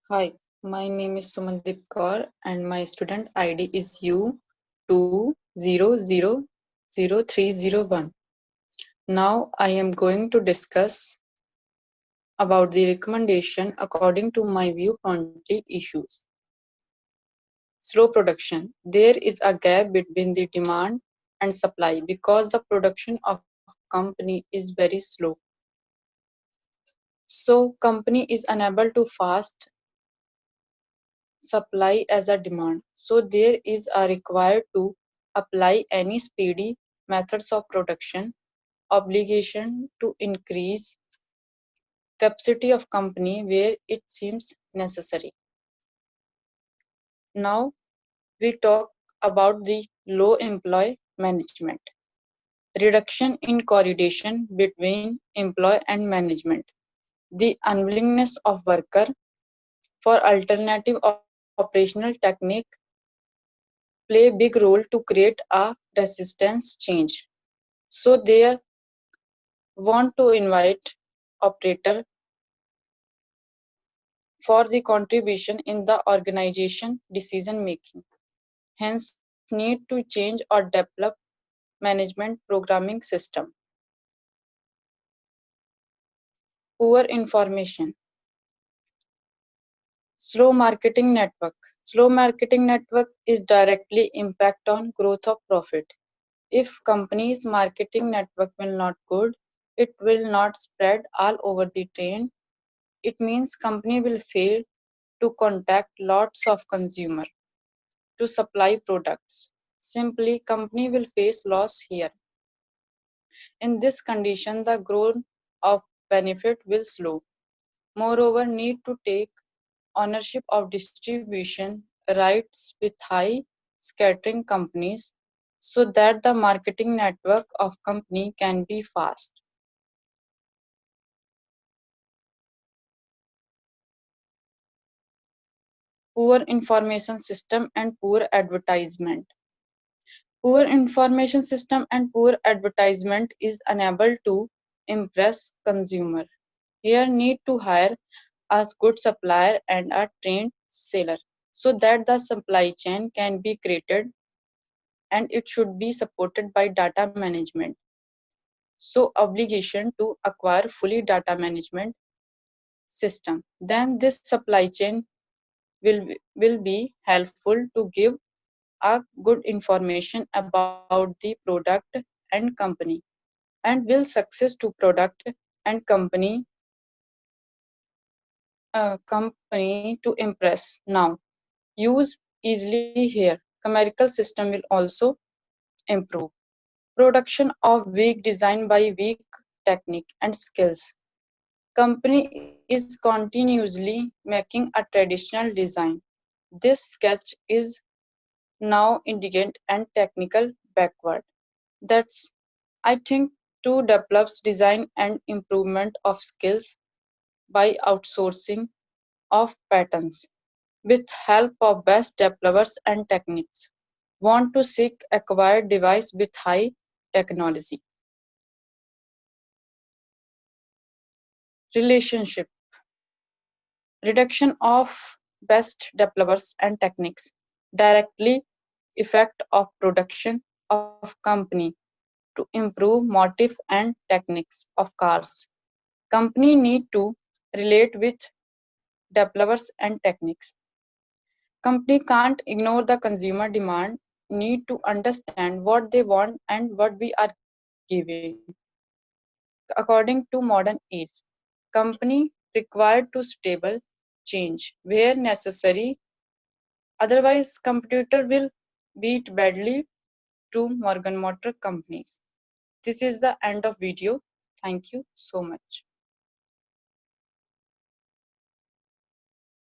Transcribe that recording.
Hi, my name is Sumandeep Kaur and my student ID is U20000301. Now I am going to discuss about the recommendation according to my view friendly issues. Slow production. There is a gap between the demand and supply because the production of company is very slow. So company is unable to fast supply as a demand. So there is a required to apply any speedy methods of production, obligation to increase capacity of company where it seems necessary. Now we talk about the low employee management. Reduction in coordination between employee and management. The unwillingness of worker for alternative operational technique play big role to create a resistance change. So they want to invite operator for the contribution in the organization decision making. Hence need to change or develop management programming system. Poor information. Slow marketing network. Slow marketing network is directly impact on growth of profit. If company's marketing network will not good, it will not spread all over the train. It means company will fail to contact lots of consumer to supply products. Simply company will face loss here. In this condition, the growth of benefit will slow. Moreover, need to take ownership of distribution rights with high scattering companies so that the marketing network of company can be fast. Poor information system and poor advertisement. Poor information system and poor advertisement is unable to impress consumer. Here need to hire a good supplier and a trained seller so that the supply chain can be created and it should be supported by data management. So obligation to acquire fully data management system. Then this supply chain will be helpful to give a good information about the product and company and will success to product and company to impress. Now use easily here. Chemical system will also improve. Production of weak design by weak technique and skills. Company is continuously making a traditional design. This sketch is now indicate and technical backward. That's I think to develops design and improvement of skills by outsourcing of patterns with help of best developers and techniques. Want to seek acquired device with high technology. Relationship. Reduction of best developers and techniques directly effect of production of company to improve motive and techniques of cars. Company need to relate with developers and techniques. Company can't ignore the consumer demand, need to understand what they want and what we are giving. According to modern age, company required to stable change where necessary, otherwise competitor will beat badly to Morgan Motor companies. This is the end of video. Thank you so much.